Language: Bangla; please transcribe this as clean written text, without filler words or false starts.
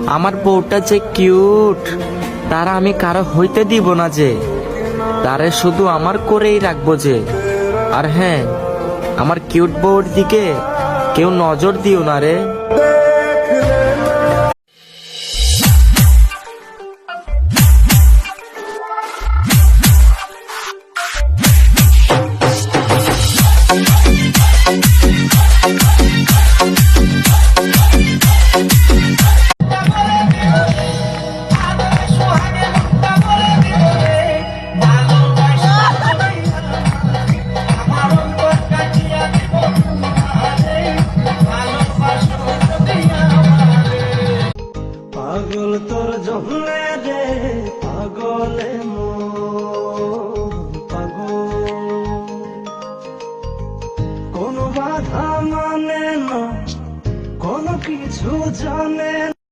আমার বউটা যে কিউট, তারা আমি কারো হইতে দিব না যে, তারে শুধু আমার করেই রাখবো যে। আর হ্যাঁ, আমার কিউট বউর দিকে কেউ নজর দিও না রে। পাগল তোর জন্যে রে, পাগলে